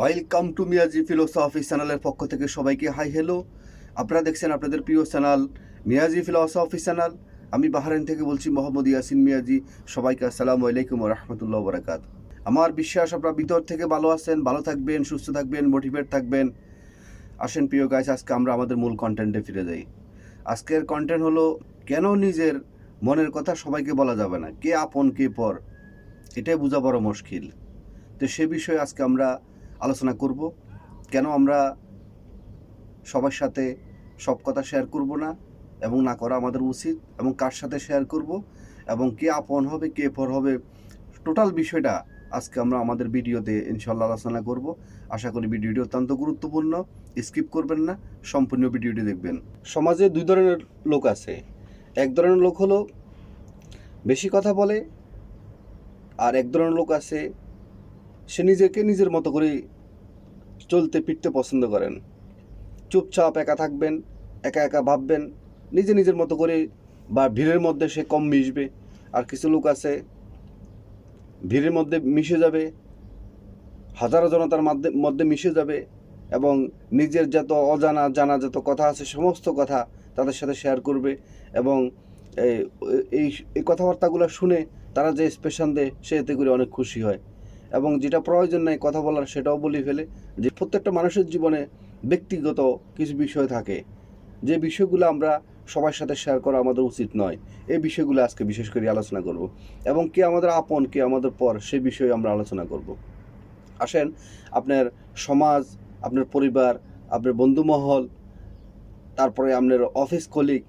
Welcome to Miyaji philosophy চ্যানেলের পক্ষ থেকে সবাইকে হাই হ্যালো। আপনারা দেখছেন আপনাদের প্রিয় চ্যানেল মিয়াজি ফিলোসফি চ্যানেল। আমি বাহরাইন থেকে বলছি মোহাম্মদ ইয়াসিন মিয়াজি। সবাইকে আসসালামু আলাইকুম ওয়া রাহমাতুল্লাহি ওয়া বারাকাতুহু। আমার বিশ্বাস আপনারা ভিতর থেকে ভালো আছেন, ভালো থাকবেন, সুস্থ থাকবেন, মোটিভেট থাকবেন। আসেন প্রিয় গাইস, আজকে আমরা আমাদের মূল কন্টেন্টে ফিরে যাই। আজকের কন্টেন্ট হলো কেন নিজের মনের কথা সবাইকে বলা যাবে না, কে আপন কে পর, এটাই বোঝা বড় মুশকিল। তো সে বিষয়ে আজকে আমরা আলোচনা করব। কেন আমরা সবার সাথে সব কথা শেয়ার করব না এবং না করা আমাদের উচিত, এবং কার সাথে শেয়ার করব এবং কে আপন হবে কে পর হবে, টোটাল বিষয়টা আজকে আমরা আমাদের ভিডিওতে ইনশাল্লাহ আলোচনা করব। আশা করি ভিডিওটি অত্যন্ত গুরুত্বপূর্ণ, স্কিপ করবেন না, সম্পূর্ণ ভিডিওটি দেখবেন। সমাজে দুই ধরনের লোক আছে। এক ধরনের লোক হলো বেশি কথা বলে, আর এক ধরনের লোক আছে সে নিজেকে নিজের মতো করে চলতে ফিরতে পছন্দ করেন। চুপচাপ একা থাকবেন, একা একা ভাববেন, নিজের মতো করে, বা ভিড়ের মধ্যে সে কম মিশবে। আর কিছু লোক আছে ভিড়ের মধ্যে মিশে যাবে, হাজারো জনতার মধ্যে মিশে যাবে এবং নিজের যত অজানা জানা যত কথা আছে সমস্ত কথা তাদের সাথে শেয়ার করবে। এবং এই এই কথাবার্তাগুলো শুনে তারা যে এক্সপ্রেশন দেয় সে এতে করে অনেক খুশি হয়, এবং যেটা প্রয়োজন নেই কথা বলার সেটাও বলে ফেলে। যে প্রত্যেকটা মানুষের জীবনে ব্যক্তিগত কিছু বিষয় থাকে, যে বিষয়গুলো আমরা সবার সাথে শেয়ার করা আমাদের উচিত নয়। এই বিষয়গুলো আজকে বিশেষ করে আলোচনা করব, এবং কে আমাদের আপন কে আমাদের পর সে বিষয়ে আমরা আলোচনা করব। আসেন, আপনার সমাজ, আপনার পরিবার, আপনার বন্ধুমহল, তারপরে আপনার অফিস কলিগ,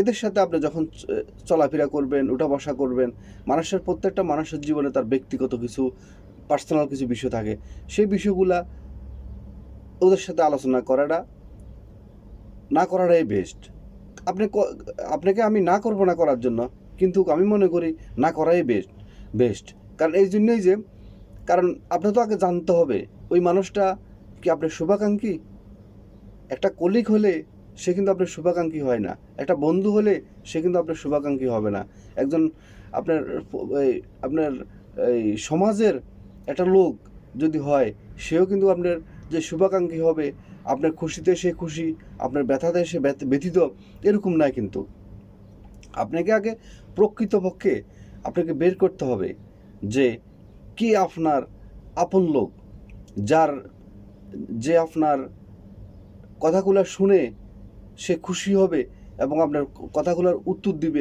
এদের সাথে আপনি যখন চলাফেরা করবেন, উঠা বসা করবেন, প্রত্যেকটা মানুষের জীবনে তার ব্যক্তিগত কিছু পার্সোনাল কিছু বিষয় থাকে। সেই বিষয়গুলা ওদের সাথে আলোচনা করাটা না করাটাই বেস্ট। আপনাকে আমি না করব না করার জন্য, কিন্তু আমি মনে করি না করাই বেস্ট। কারণ এই জন্যই যে, কারণ আপনার তো আগে জানতে হবে ওই মানুষটা কি আপনার শুভাকাঙ্ক্ষী। একটা কলিগ হলে সে কিন্তু আপনার শুভাকাঙ্ক্ষী হয় না, একটা বন্ধু হলে সে কিন্তু আপনার শুভাকাঙ্ক্ষী হবে না। একজন আপনার আপনার এই সমাজের একটা লোক যদি হয়, সেও কিন্তু আপনার যে শুভাকাঙ্ক্ষী হবে, আপনার খুশিতে সে খুশি, আপনার ব্যথাতে সে ব্যথিত, এরকম নয়। কিন্তু আপনাকে আগে প্রকৃতপক্ষে আপনাকে বের করতে হবে যে কে আপনার আপন লোক, যে আপনার কথাগুলো শুনে সে খুশি হবে এবং আপনার কথাগুলোর উত্তর দিবে।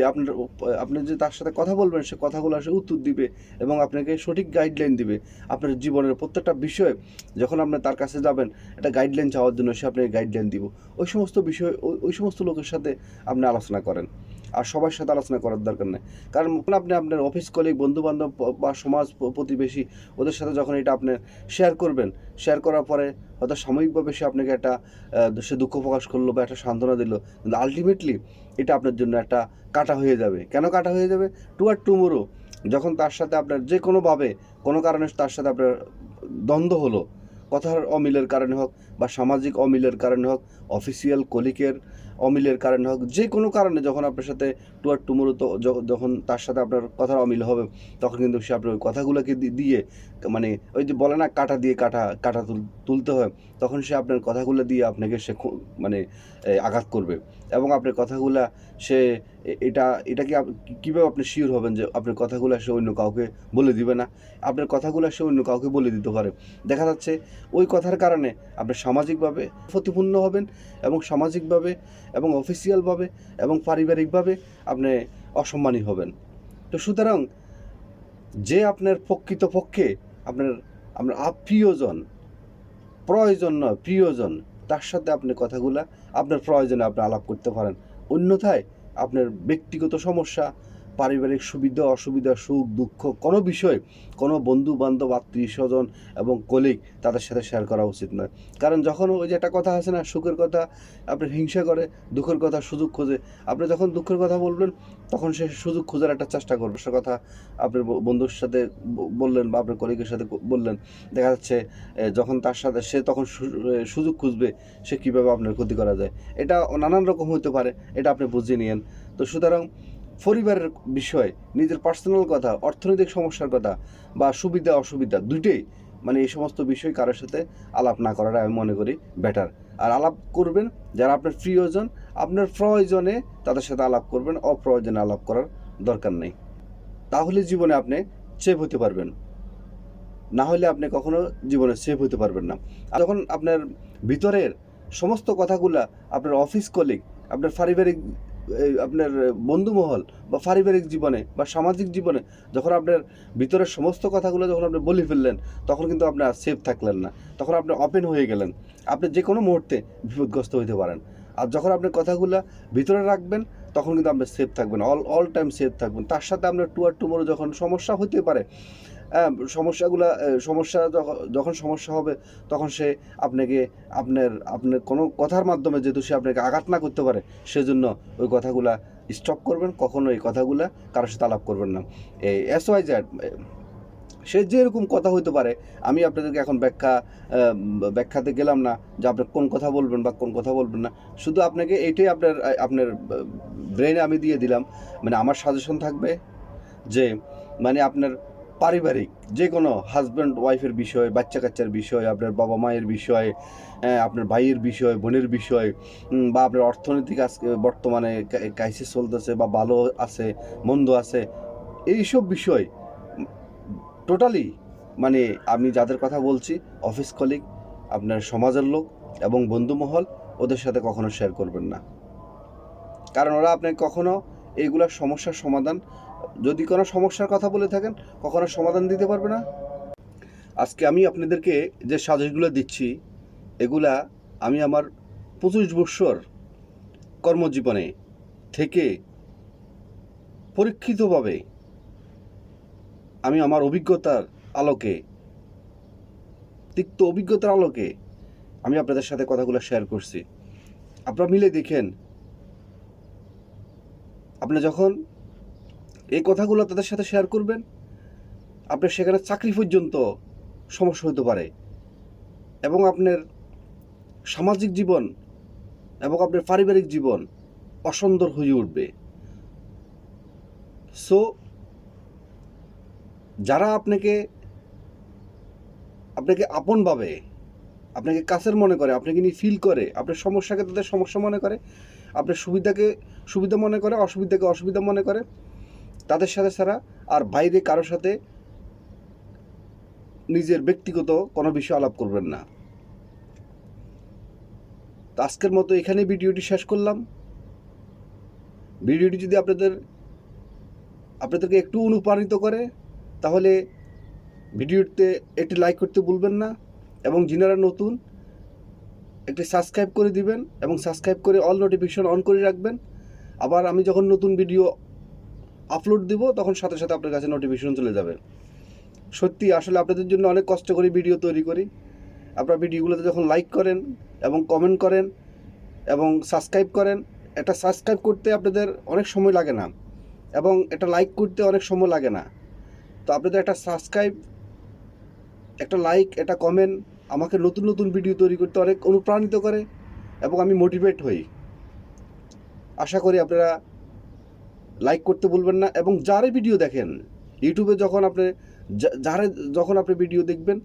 আপনি যে তার সাথে কথা বলবেন সে কথাগুলো সে উত্তর দিবে এবং আপনাকে সঠিক গাইডলাইন দিবে। আপনার জীবনের প্রত্যেকটা বিষয় যখন আপনি তার কাছে যাবেন একটা গাইডলাইন চাওয়ার জন্য, সে আপনাকে গাইডলাইন দিব। ওই সমস্ত বিষয় ওই সমস্ত লোকের সাথে আপনি আলোচনা করেন, আর সবার সাথে আলোচনা করার দরকার নেই। কারণ আপনি আপনার অফিস কলিগ, বন্ধুবান্ধব বা সমাজ প্রতিবেশী, ওদের সাথে যখন এটা আপনি শেয়ার করবেন, শেয়ার করার পরে হয়তো সাময়িকভাবে সে আপনাকে একটা সে দুঃখ প্রকাশ করলো বা একটা সান্ত্বনা দিল, কিন্তু আলটিমেটলি এটা আপনার জন্য একটা কাটা হয়ে যাবে। কেন কাটা হয়ে যাবে? টুমোরো যখন তার সাথে আপনার যে কোনোভাবে কোনো কারণে তার সাথে আপনার দ্বন্দ্ব হলো, কথার অমিলের কারণে হোক বা সামাজিক অমিলের কারণে হোক, অফিসিয়াল কলিকের অমিলের কারণে হোক, যে কোনো কারণে যখন আপনার সাথে টুমোরো তো যখন তার সাথে আপনার কথার অমিল হবে, তখন কিন্তু সে আপনার ওই কথাগুলোকে দিয়ে, মানে ওই যে বলে না কাটা দিয়ে কাটা তুলতে হয়, তখন সে আপনার কথাগুলো দিয়ে আপনাকে সে মানে আঘাত করবে। এবং আপনার কথাগুলা সে এটাকে কীভাবে আপনি শিওর হবেন যে আপনার কথাগুলো সে অন্য কাউকে বলে দিবে না? আপনার কথাগুলো সে অন্য কাউকে বলে দিতে পারে। দেখা যাচ্ছে ওই কথার কারণে আপনি সামাজিকভাবে প্রতিপন্ন হবেন, এবং সামাজিকভাবে এবং অফিসিয়ালভাবে এবং পারিবারিকভাবে আপনি অসম্মানী হবেন। তো সুতরাং যে আপনার প্রকৃতপক্ষে আপনার প্রিয়জন, প্রয়োজন নয় প্রিয়জন, তার সাথে আপনি কথাগুলা আপনার প্রয়োজনে আপনি আলাপ করতে পারেন। অন্যথায় আপনার ব্যক্তিগত সমস্যা, পারিবারিক সুবিধা অসুবিধা, সুখ দুঃখ, কোনো বিষয় কোনো বন্ধু বান্ধব, আত্মীয় স্বজন এবং কলিগ তাদের সাথে শেয়ার করা উচিত নয়। কারণ যখন ওই যে একটা কথা আছে না, সুখের কথা আপনার হিংসা করে, দুঃখের কথা সুযোগ খোঁজে। আপনি যখন দুঃখের কথা বলবেন তখন সে সুযোগ খোঁজার একটা চেষ্টা করবে। সে কথা আপনার বন্ধুর সাথে বললেন বা আপনার কলিগের সাথে বললেন, দেখা যাচ্ছে যখন তার সাথে সে তখন সুযোগ খুঁজবে সে কীভাবে আপনার ক্ষতি করা যায়। এটা নানান রকম হতে পারে, এটা আপনি বুঝে নিয়েন। তো সুতরাং পরিবারের বিষয়, নিজের পার্সোনাল কথা, অর্থনৈতিক সমস্যার কথা বা সুবিধা অসুবিধা, দুইটাই মানে এই সমস্ত বিষয় কারোর সাথে আলাপ না করাটা আমি মনে করি বেটার। আর আলাপ করবেন যারা আপনার প্রিয়জন, আপনার প্রয়োজনে তাদের সাথে আলাপ করবেন, অপ্রয়োজনে আলাপ করার দরকার নেই। তাহলে জীবনে আপনি সেভ হতে পারবেন, না হলে আপনি কখনো জীবনে সেভ হতে পারবেন না। আর যখন আপনার ভিতরের সমস্ত কথাগুলা আপনার অফিস কলিগ, আপনার পারিবারিক আপনার বন্ধুমহল বা পারিবারিক জীবনে বা সামাজিক জীবনে যখন আপনার ভিতরের সমস্ত কথাগুলো যখন আপনি বলে ফেললেন, তখন কিন্তু আপনি আর সেফ থাকলেন না, তখন আপনি ওপেন হয়ে গেলেন। আপনি যে কোনো মুহূর্তে বিপদগ্রস্ত হতে পারেন। আর যখন আপনি কথাগুলো ভিতরে রাখবেন, তখন কিন্তু আপনি সেফ থাকবেন, অল টাইম সেফ থাকবেন। তার সাথে আপনার টুমোরো যখন সমস্যা হতে পারে, সমস্যা যখন সমস্যা হবে, তখন সে আপনাকে আপনার কোনো কথার মাধ্যমে যেহেতু সে আপনাকে আঘাত না করতে পারে, সেজন্য ওই কথাগুলা স্টপ করবেন। কখনো এই কথাগুলা কারোর সাথে আলাপ করবেন না। এই SYZ সে যেরকম কথা হইতে পারে, আমি আপনাদেরকে এখন ব্যাখ্যাতে গেলাম না যে আপনি কোন কথা বলবেন বা কোন কথা বলবেন না। শুধু আপনাকে এইটাই আপনার ব্রেনে আমি দিয়ে দিলাম, মানে আমার সাজেশন থাকবে যে মানে আপনার পারিবারিক যে কোনো হাজব্যান্ড ওয়াইফের বিষয়, বাচ্চা কাচ্চার বিষয়, আপনার বাবা মায়ের বিষয়, আপনার ভাইয়ের বিষয়, বোনের বিষয়, বা আপনার অর্থনৈতিক আজকে বর্তমানে ক্রাইসিস চলতেছে বা ভালো আছে মন্দ আছে, এইসব বিষয় টোটালি মানে আমি যাদের কথা বলছি, অফিস কলিগ, আপনার সমাজের লোক এবং বন্ধুমহল, ওদের সাথে কখনো শেয়ার করবেন না। কারণ ওরা আপনাকে কখনো এইগুলার সমস্যার সমাধান, যদি কোনো সমস্যার কথা বলে থাকেন, কখনো সমাধান দিতে পারবে না। আজকে আমি আপনাদেরকে যে সাজেশনগুলো দিচ্ছি, এগুলা আমি আমার 25 বৎসর কর্মজীবনে থেকে পরীক্ষিতভাবে আমি আমার অভিজ্ঞতার আলোকে, তিক্ত অভিজ্ঞতার আলোকে আমি আপনাদের সাথে কথাগুলো শেয়ার করছি। আপনারা মিলে দেখেন, আপনি যখন এই কথাগুলো তাদের সাথে শেয়ার করবেন, আপনার সেখানে চাকরি পর্যন্ত সমস্যা হতে পারে, এবং আপনার সামাজিক জীবন এবং আপনার পারিবারিক জীবন অসুন্দর হয়ে উঠবে। সো যারা আপনাকে আপনভাবে, আপনাকে কাছের মনে করে, আপনাকে নিয়ে ফিল করে, আপনার সমস্যাকে তাদের সমস্যা মনে করে, আপনার সুবিধাকে সুবিধা মনে করে, অসুবিধাকে অসুবিধা মনে করে, তাদের সাথে ছাড়া আর বাইরে কারোর সাথে নিজের ব্যক্তিগত কোনো বিষয় আলাপ করবেন না। তো আজকের মতো এখানেই ভিডিওটি শেষ করলাম। ভিডিওটি যদি আপনাদেরকে একটু অনুপ্রাণিত করে, তাহলে ভিডিওতে একটি লাইক করতে ভুলবেন না, এবং যিনারা নতুন একটি সাবস্ক্রাইব করে দিবেন, এবং সাবস্ক্রাইব করে অল নোটিফিকেশন অন করে রাখবেন। আবার আমি যখন নতুন ভিডিও আপলোড দিব, তখন সাথে সাথে আপনার কাছে নোটিফিকেশন চলে যাবে। সত্যি আসলে আপনাদের জন্য অনেক কষ্ট করে ভিডিও তৈরি করি। আপনারা ভিডিওগুলোতে যখন লাইক করেন এবং কমেন্ট করেন এবং সাবস্ক্রাইব করেন, এটা সাবস্ক্রাইব করতে আপনাদের অনেক সময় লাগে না, এবং এটা লাইক করতে অনেক সময় লাগে না। তো আপনাদের একটা সাবস্ক্রাইব, একটা লাইক, একটা কমেন্ট আমাকে নতুন নতুন ভিডিও তৈরি করতে অনেক অনুপ্রাণিত করে, এবং আমি মোটিভেট হই। আশা করি আপনারা লাইক করতে ভুলবেন না, এবং যারা ভিডিও দেখেন ইউটিউবে, যখন আপনি ভিডিও দেখবেন,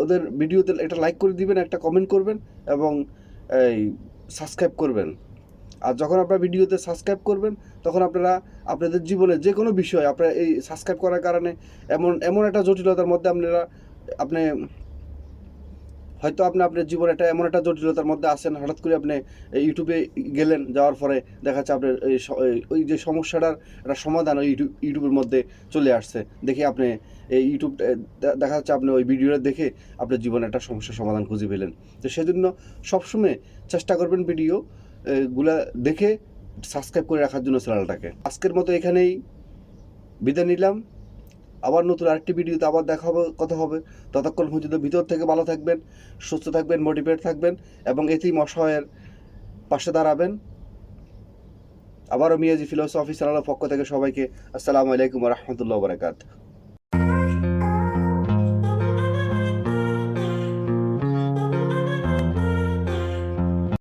ওদের ভিডিওতে একটা লাইক করে দিবেন, একটা কমেন্ট করবেন, এবং এই সাবস্ক্রাইব করবেন। আর যখন আপনারা ভিডিওতে সাবস্ক্রাইব করবেন, তখন আপনারা আপনাদের জীবনে যে কোনো বিষয়, আপনারা এই সাবস্ক্রাইব করার কারণে এমন একটা জটিলতার মধ্যে আপনি হয়তো আপনার জীবনে এমন একটা জটিলতার মধ্যে আসেন, হঠাৎ করে আপনি ইউটিউবে গেলেন, যাওয়ার পরে দেখা যাচ্ছে আপনার ওই যে সমস্যাটার একটা সমাধান ওই ইউটিউবের মধ্যে চলে আসছে। দেখে আপনি এই ইউটিউব দেখা যাচ্ছে আপনি ওই ভিডিওটা দেখে আপনার জীবনে একটা সমস্যার সমাধান খুঁজে পেলেন। তো সেজন্য সবসময় চেষ্টা করবেন ভিডিওগুলা দেখে সাবস্ক্রাইব করে রাখার জন্য চ্যানেলটাকে। আজকের মতো এখানেই বিদায় নিলাম। আবার নতুন আরেকটি ভিডিওতে আবার কথা হবে। ততক্ষণ পর্যন্ত ভিতর থেকে ভালো থাকবেন, সুস্থ থাকবেন, মোটিভেট থাকবেন, এবং এতেই অসহায়ের পাশে দাঁড়াবেন। আবারও মিয়াজি ফিলোসফি চ্যানেলের পক্ষ থেকে সবাইকে আসসালামু আলাইকুম ওয়া রাহমাতুল্লাহি ওয়া বারাকাতুহু।